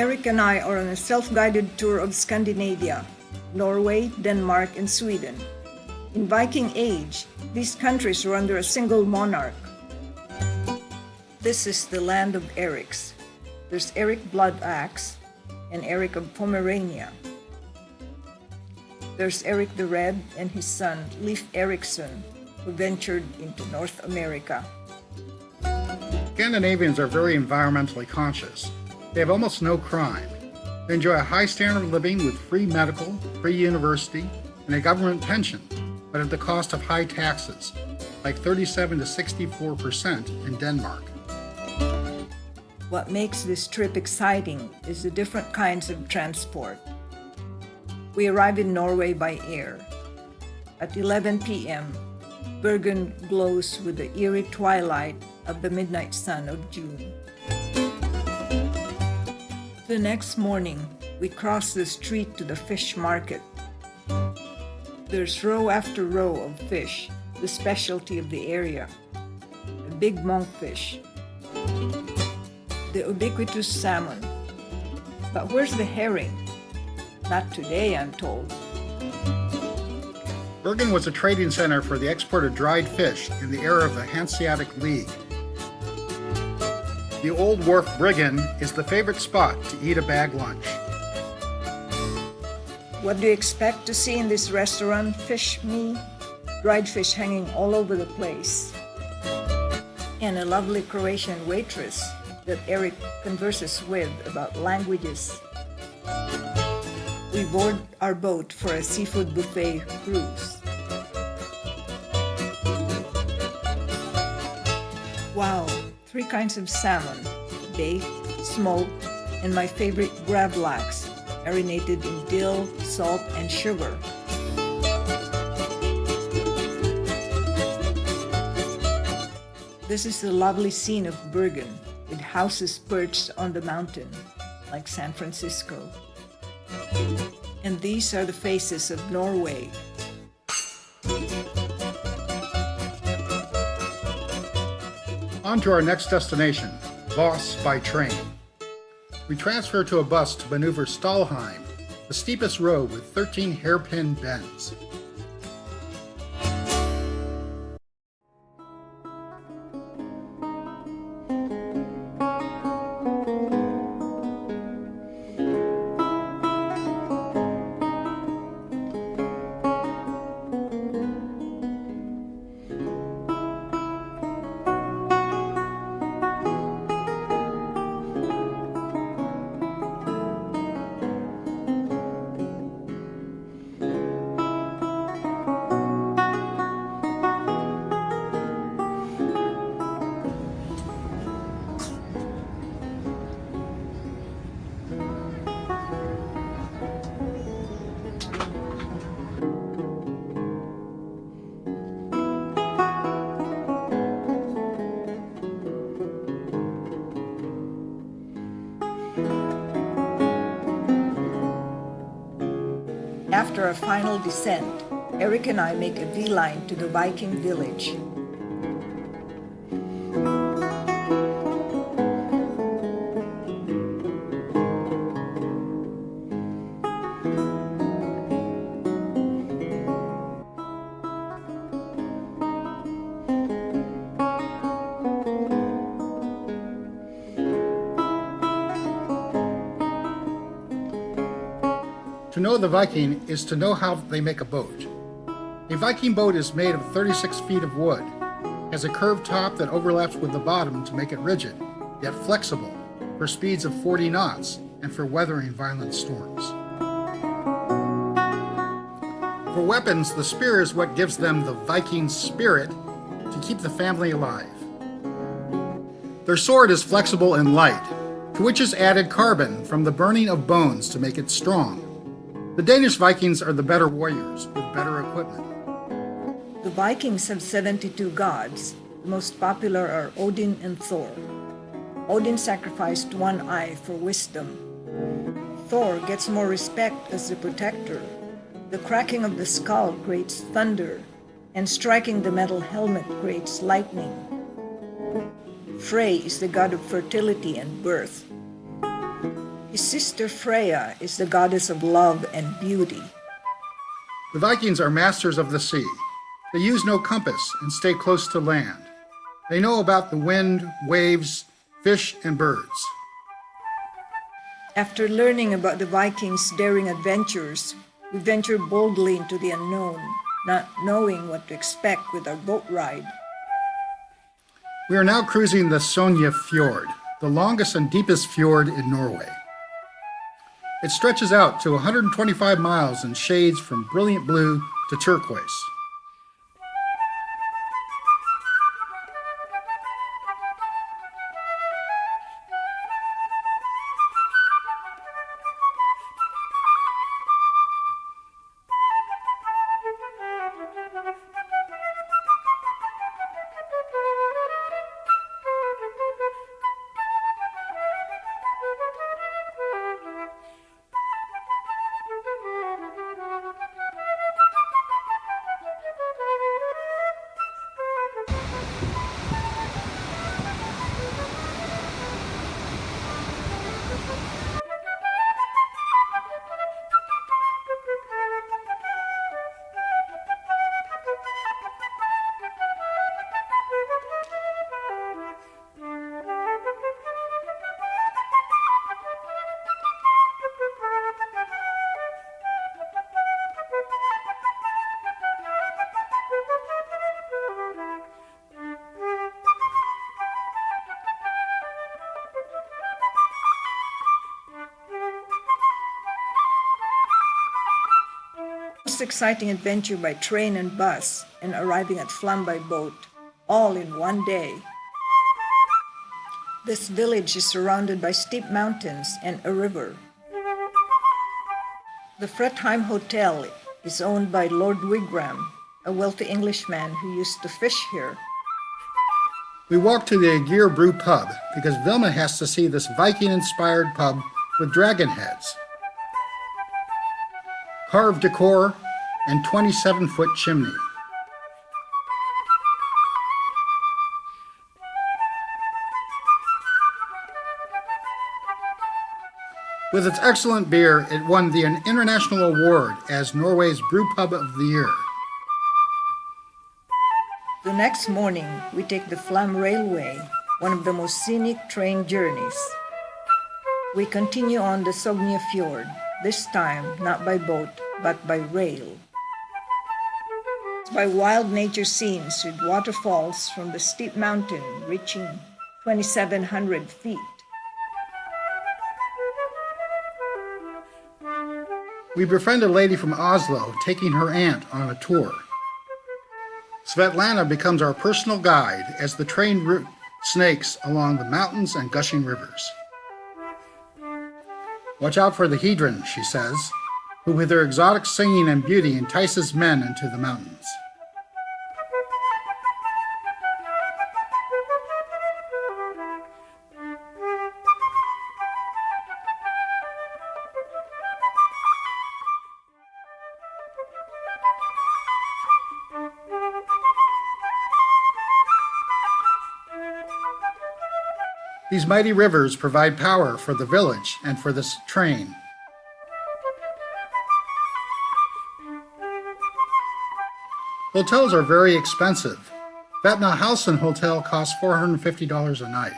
Eric and I are on a self-guided tour of Scandinavia, Norway, Denmark, and Sweden. In Viking age, these countries were under a single monarch. This is the land of Erics. There's Eric Bloodaxe and Eric of Pomerania. There's Eric the Red and his son, Leif Erikson, who ventured into North America. Scandinavians are very environmentally conscious. They have almost no crime. They enjoy a high standard of living with free medical, free university, and a government pension, but at the cost of high taxes, like 37 to 64% in Denmark. What makes this trip exciting is the different kinds of transport. We arrive in Norway by air. At 11 p.m., Bergen glows with the eerie twilight of the midnight sun of June. The next morning, we cross the street to the fish market. There's row after row of fish, the specialty of the area. A big monkfish, the ubiquitous salmon. But where's the herring? Not today, I'm told. Bergen was a trading center for the export of dried fish in the era of the Hanseatic League. The Old Wharf Bryggen is the favorite spot to eat a bag lunch. What do you expect to see in this restaurant? Fish me, dried fish hanging all over the place, and a lovely Croatian waitress that Eric converses with about languages. We board our boat for a seafood buffet cruise. Wow, 3 kinds of salmon, baked, smoked, and my favorite gravlax, marinated in dill, salt, and sugar. This is the lovely scene of Bergen, with houses perched on the mountain, like San Francisco. And these are the faces of Norway. On to our next destination, Voss by train. We transfer to a bus to maneuver Stalheim, the steepest road with 13 hairpin bends. After a final descent, Eric and I make a beeline to the Viking village. To know the Viking is to know how they make a boat. A Viking boat is made of 36 feet of wood, has a curved top that overlaps with the bottom to make it rigid, yet flexible, for speeds of 40 knots and for weathering violent storms. For weapons, the spear is what gives them the Viking spirit to keep the family alive. Their sword is flexible and light, to which is added carbon from the burning of bones to make it strong. The Danish Vikings are the better warriors with better equipment. The Vikings have 72 gods. The most popular are Odin and Thor. Odin sacrificed one eye for wisdom. Thor gets more respect as the protector. The cracking of the skull creates thunder, and striking the metal helmet creates lightning. Frey is the god of fertility and birth. His sister Freya is the goddess of love and beauty. The Vikings are masters of the sea. They use no compass and stay close to land. They know about the wind, waves, fish, and birds. After learning about the Vikings' daring adventures, we venture boldly into the unknown, not knowing what to expect with our boat ride. We are now cruising the Sognefjord, the longest and deepest fjord in Norway. It stretches out to 125 miles and shades from brilliant blue to turquoise. Most exciting adventure by train and bus, and arriving at Flam by boat, all in one day. This village is surrounded by steep mountains and a river. The Fretheim Hotel is owned by Lord Wigram, a wealthy Englishman who used to fish here. We walk to the Aegir Brew pub because Vilma has to see this Viking-inspired pub with dragon heads, carved decor, and 27-foot chimney. With its excellent beer, it won the international award as Norway's Brew Pub of the Year. The next morning, we take the Flam Railway, one of the most scenic train journeys. We continue on the Sognefjord, this time not by boat, but by rail. By wild nature scenes with waterfalls from the steep mountain reaching 2,700 feet. We befriend a lady from Oslo taking her aunt on a tour. Svetlana becomes our personal guide as the train route snakes along the mountains and gushing rivers. Watch out for the Hedron, she says, who with her exotic singing and beauty entices men into the mountains. These mighty rivers provide power for the village and for this train. Hotels are very expensive. Vatnahausen Hotel costs $450 a night.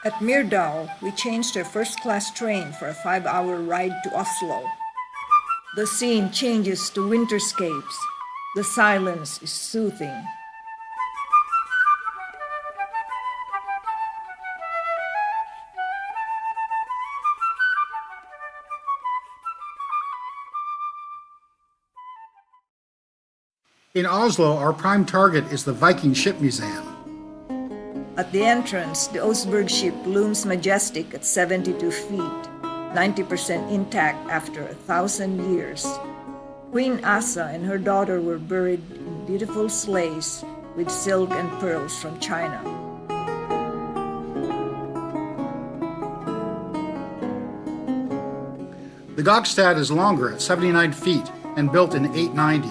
At Myrdal, we changed our first-class train for a 5-hour ride to Oslo. The scene changes to winterscapes. The silence is soothing. In Oslo, our prime target is the Viking Ship Museum. At the entrance, the Oseberg ship looms majestic at 72 feet, 90% intact after 1,000 years. Queen Asa and her daughter were buried in beautiful sleighs with silk and pearls from China. The Gokstad is longer at 79 feet and built in 890.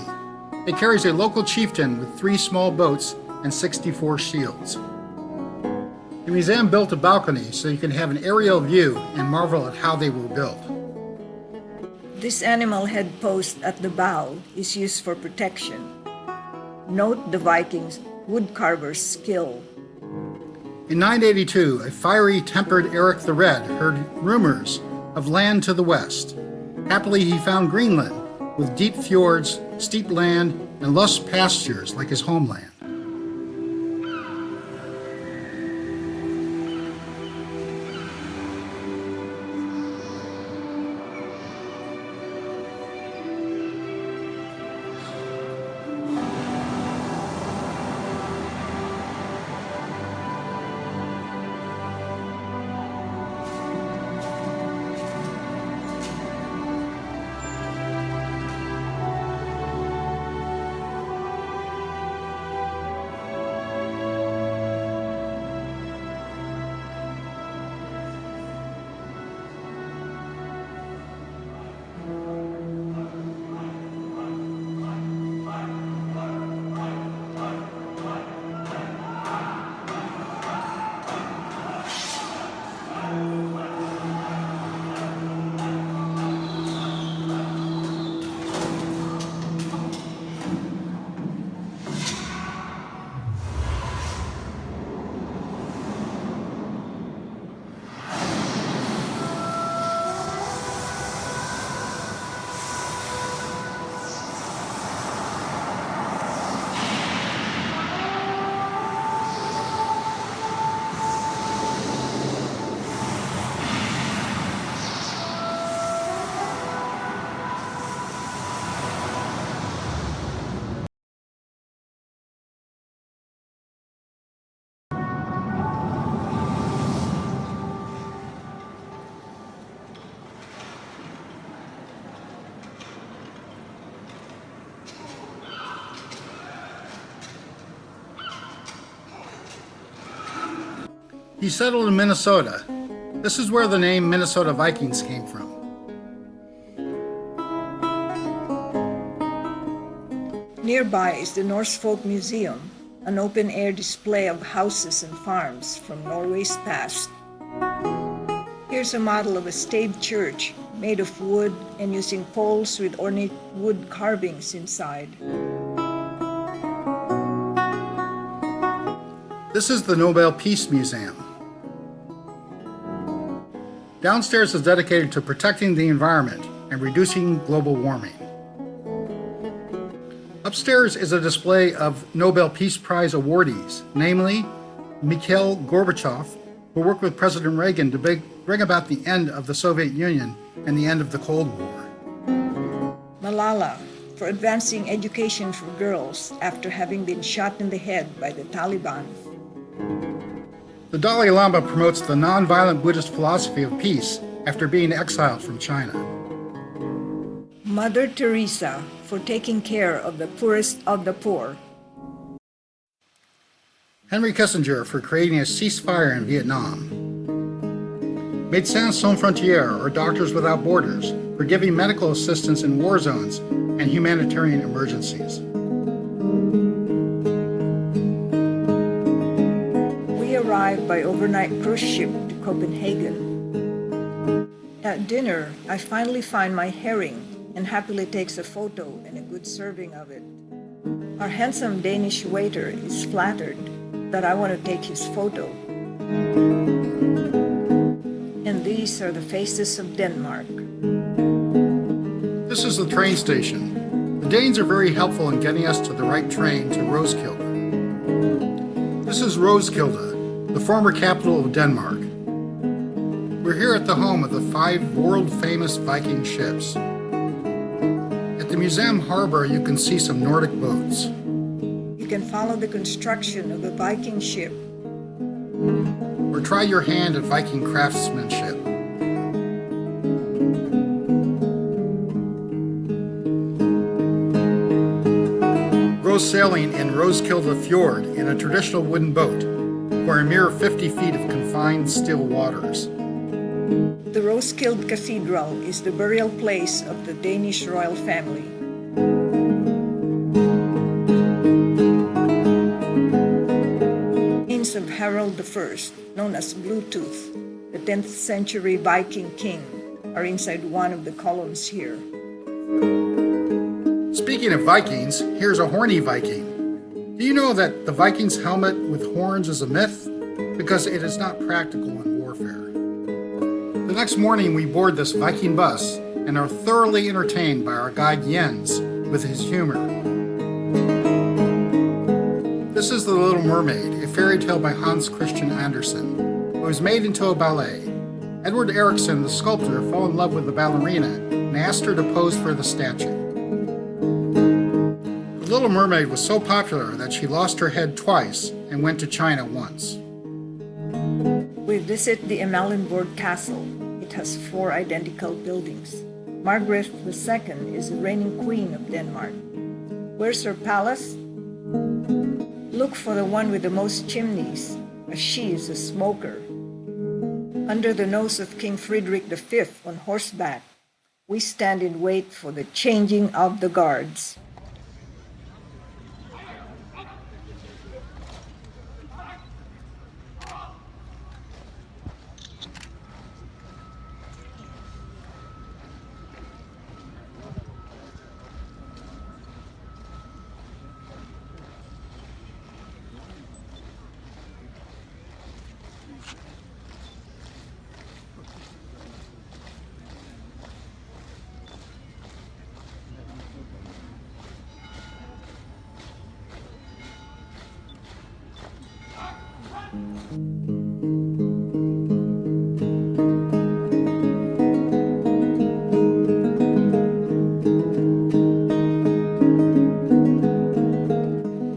It carries a local chieftain with 3 small boats and 64 shields. The museum built a balcony so you can have an aerial view and marvel at how they were built. This animal head post at the bow is used for protection. Note the Vikings' woodcarver's skill. In 982, a fiery tempered Eric the Red heard rumors of land to the west. Happily, he found Greenland, with deep fjords, steep land, and lush pastures like his homeland. He settled in Minnesota. This is where the name Minnesota Vikings came from. Nearby is the Norse Folk Museum, an open-air display of houses and farms from Norway's past. Here's a model of a stave church made of wood and using poles with ornate wood carvings inside. This is the Nobel Peace Museum. Downstairs is dedicated to protecting the environment and reducing global warming. Upstairs is a display of Nobel Peace Prize awardees, namely Mikhail Gorbachev, who worked with President Reagan to bring about the end of the Soviet Union and the end of the Cold War. Malala, for advancing education for girls after having been shot in the head by the Taliban. The Dalai Lama promotes the nonviolent Buddhist philosophy of peace after being exiled from China. Mother Teresa, for taking care of the poorest of the poor. Henry Kissinger, for creating a ceasefire in Vietnam. Médecins Sans Frontières, or Doctors Without Borders, for giving medical assistance in war zones and humanitarian emergencies. We arrived by overnight cruise ship to Copenhagen. At dinner, I finally find my herring and happily takes a photo and a good serving of it. Our handsome Danish waiter is flattered that I want to take his photo. And these are the faces of Denmark. This is the train station. The Danes are very helpful in getting us to the right train to Roskilde. This is Roskilde, the former capital of Denmark. We're here at the home of the 5 world-famous Viking ships. At the museum harbor, you can see some Nordic boats. You can follow the construction of a Viking ship. Or try your hand at Viking craftsmanship. Go sailing in Roskilde Fjord in a traditional wooden boat, for a mere 50 feet of confined still waters. The Roskilde Cathedral is the burial place of the Danish royal family. Remains of Harald I, known as Bluetooth, the 10th century Viking king, are inside one of the columns here. Speaking of Vikings, here's a horny Viking. Do you know that the Viking's helmet with horns is a myth? Because it is not practical in warfare. The next morning we board this Viking bus and are thoroughly entertained by our guide Jens with his humor. This is The Little Mermaid, a fairy tale by Hans Christian Andersen. It was made into a ballet. Edward Ericsson, the sculptor, fell in love with the ballerina and asked her to pose for the statue. The Little Mermaid was so popular that she lost her head twice and went to China once. We visit the Amalienborg Castle. It has 4 identical buildings. Margaret II is the reigning queen of Denmark. Where's her palace? Look for the one with the most chimneys, as she is a smoker. Under the nose of King Friedrich V on horseback, we stand in wait for the changing of the guards.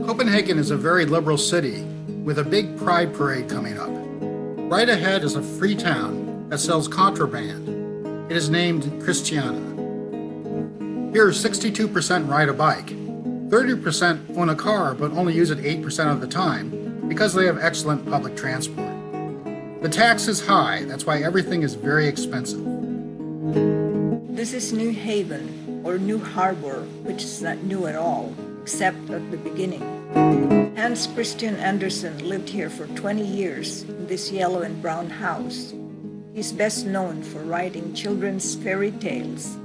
Copenhagen is a very liberal city with a big pride parade coming up. Right ahead is a free town that sells contraband. It is named Christiania. Here, 62% ride a bike. 30% own a car but only use it 8% of the time because they have excellent public transport. The tax is high, that's why everything is very expensive. This is New Haven, or New Harbor, which is not new at all, except at the beginning. Hans Christian Andersen lived here for 20 years in this yellow and brown house. He's best known for writing children's fairy tales.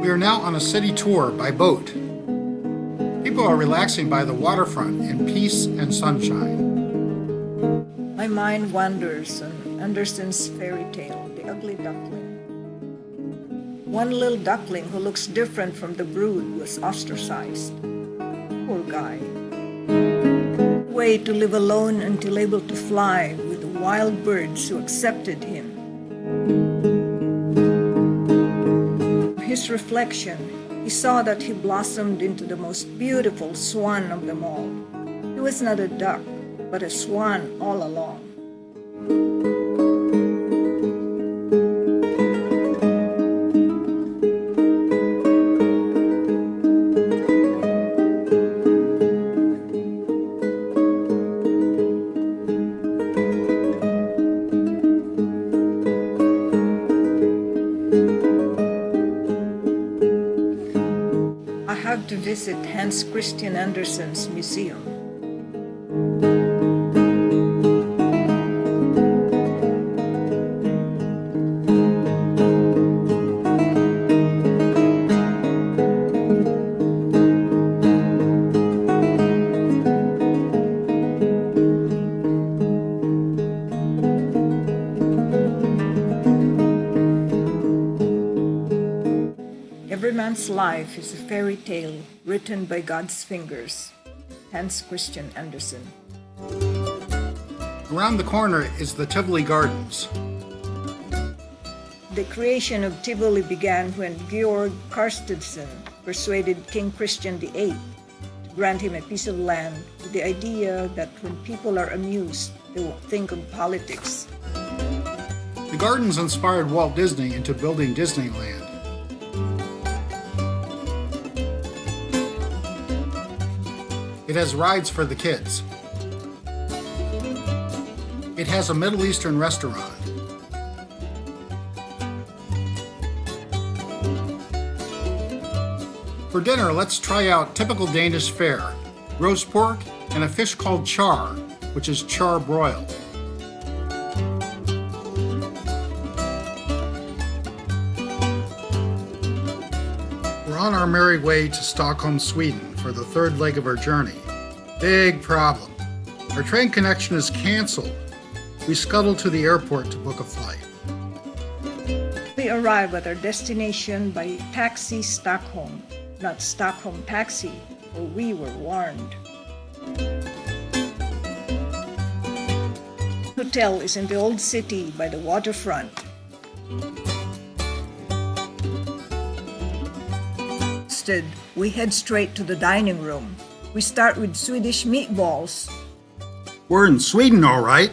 We are now on a city tour by boat. People are relaxing by the waterfront in peace and sunshine. My mind wanders on Andersen's fairy tale, The Ugly Duckling. One little duckling who looks different from the brood was ostracized. Poor guy. Way to live alone until able to fly with the wild birds who accepted him. His reflection, he saw that he blossomed into the most beautiful swan of them all. He was not a duck, but a swan all along. To visit Hans Christian Andersen's museum. Every man's life is a fairy tale written by God's fingers. Hans Christian Andersen. Around the corner is the Tivoli Gardens. The creation of Tivoli began when Georg Karstedsen persuaded King Christian VIII to grant him a piece of land with the idea that when people are amused, they will think of politics. The gardens inspired Walt Disney into building Disneyland. It has rides for the kids. It has a Middle Eastern restaurant. For dinner, let's try out typical Danish fare, roast pork, and a fish called char, which is charbroiled. We're on our merry way to Stockholm, Sweden for the third leg of our journey. Big problem. Our train connection is canceled. We scuttle to the airport to book a flight. We arrive at our destination by taxi Stockholm, not Stockholm taxi, for we were warned. The hotel is in the old city by the waterfront. Instead, we head straight to the dining room. We start with Swedish meatballs. We're in Sweden, all right.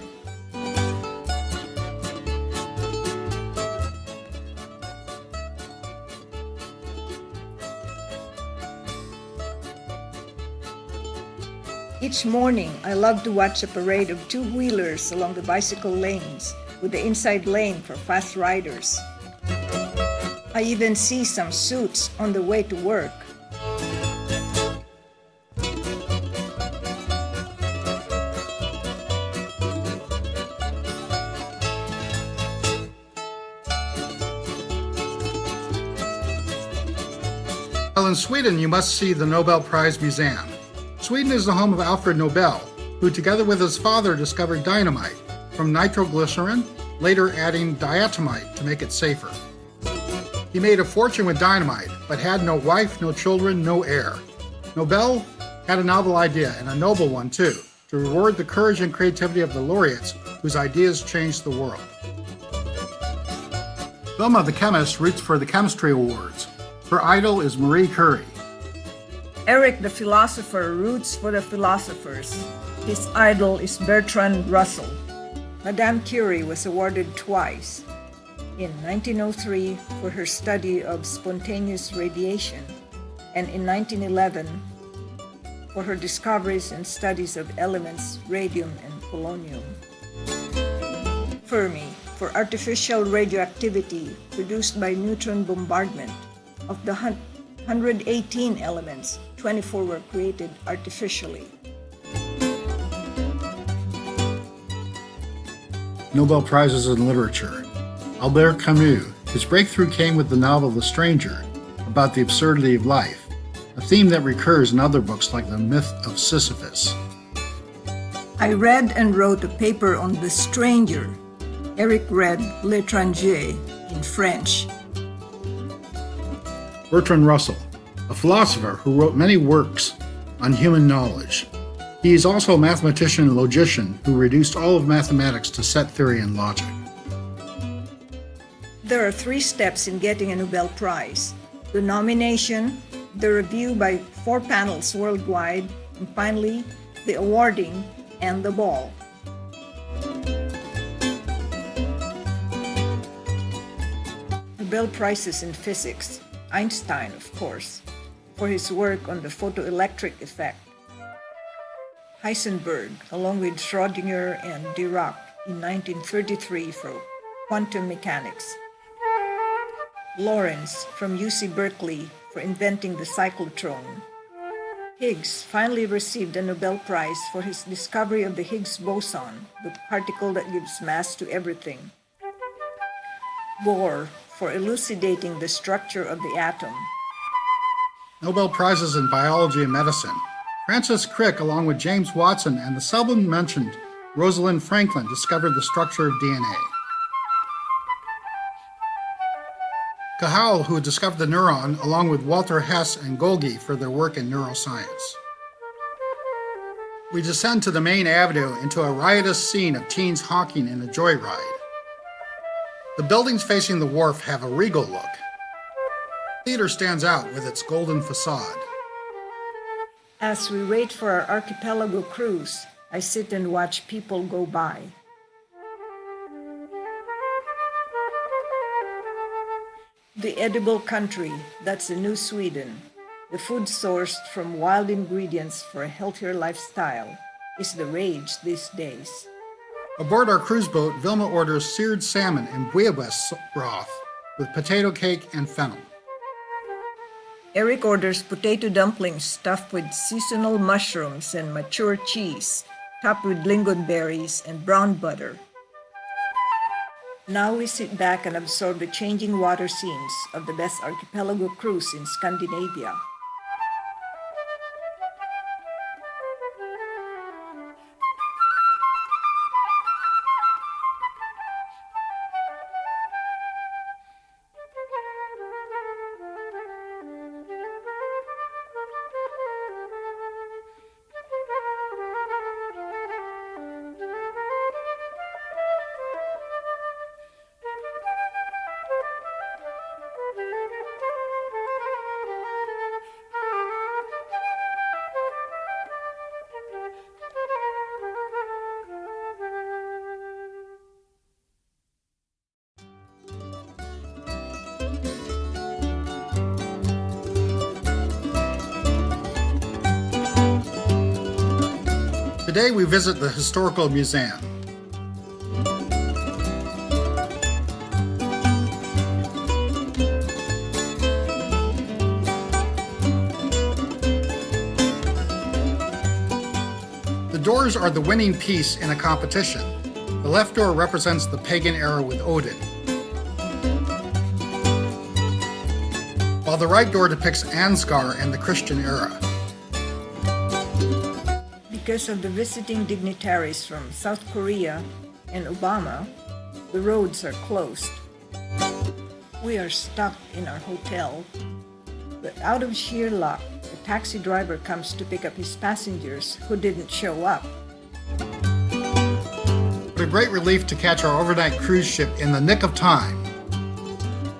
Each morning, I love to watch a parade of two-wheelers along the bicycle lanes, with the inside lane for fast riders. I even see some suits on the way to work. Well, in Sweden, you must see the Nobel Prize Museum. Sweden is the home of Alfred Nobel, who together with his father discovered dynamite from nitroglycerin, later adding diatomite to make it safer. He made a fortune with dynamite, but had no wife, no children, no heir. Nobel had a novel idea, and a noble one too, to reward the courage and creativity of the laureates whose ideas changed the world. Vilma, the chemist, roots for the chemistry awards. Her idol is Marie Curie. Eric, the philosopher, roots for the philosophers. His idol is Bertrand Russell. Madame Curie was awarded twice, in 1903 for her study of spontaneous radiation, and in 1911 for her discoveries and studies of elements radium and polonium. Fermi, for artificial radioactivity produced by neutron bombardment. Of the 118 elements, 24 were created artificially. Nobel Prizes in Literature. Albert Camus. His breakthrough came with the novel The Stranger, about the absurdity of life, a theme that recurs in other books like The Myth of Sisyphus. I read and wrote a paper on The Stranger. Eric read L'étranger in French. Bertrand Russell, a philosopher who wrote many works on human knowledge. He is also a mathematician and logician who reduced all of mathematics to set theory and logic. There are 3 steps in getting a Nobel Prize: the nomination, the review by 4 panels worldwide, and finally, the awarding and the ball. Nobel Prizes in Physics. Einstein, of course, for his work on the photoelectric effect. Heisenberg, along with Schrödinger and Dirac in 1933 for quantum mechanics. Lorentz from UC Berkeley for inventing the cyclotron. Higgs finally received a Nobel Prize for his discovery of the Higgs boson, the particle that gives mass to everything. Bohr for elucidating the structure of the atom. Nobel Prizes in Biology and Medicine. Francis Crick, along with James Watson and the seldom mentioned Rosalind Franklin, discovered the structure of DNA. Cahal, who discovered the neuron, along with Walter Hess and Golgi for their work in neuroscience. We descend to the main avenue into a riotous scene of teens honking in a joyride. The buildings facing the wharf have a regal look. The theater stands out with its golden facade. As we wait for our archipelago cruise, I sit and watch people go by. The edible country, that's the new Sweden. The food sourced from wild ingredients for a healthier lifestyle is the rage these days. Aboard our cruise boat, Vilma orders seared salmon and bouillabaisse broth with potato cake and fennel. Eric orders potato dumplings stuffed with seasonal mushrooms and mature cheese. topped with lingonberries and brown butter. Now we sit back and absorb the changing water scenes of the best archipelago cruise in Scandinavia. Today we visit the Historical Museum. The doors are the winning piece in a competition. The left door represents the pagan era with Odin, while the right door depicts Ansgar and the Christian era. Because of the visiting dignitaries from South Korea and Obama, the roads are closed. We are stuck in our hotel, but out of sheer luck, a taxi driver comes to pick up his passengers who didn't show up. What a great relief to catch our overnight cruise ship in the nick of time.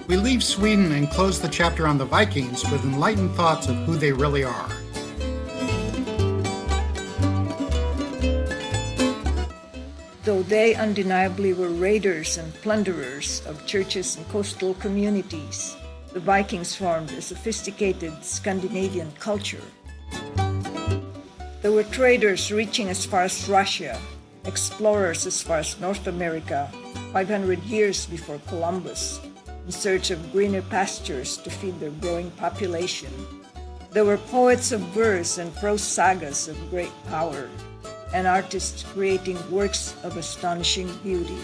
We leave Sweden and close the chapter on the Vikings with enlightened thoughts of who they really are. Though they undeniably were raiders and plunderers of churches and coastal communities, the Vikings formed a sophisticated Scandinavian culture. There were traders reaching as far as Russia, explorers as far as North America, 500 years before Columbus, in search of greener pastures to feed their growing population. There were poets of verse and prose sagas of great power, and artists creating works of astonishing beauty.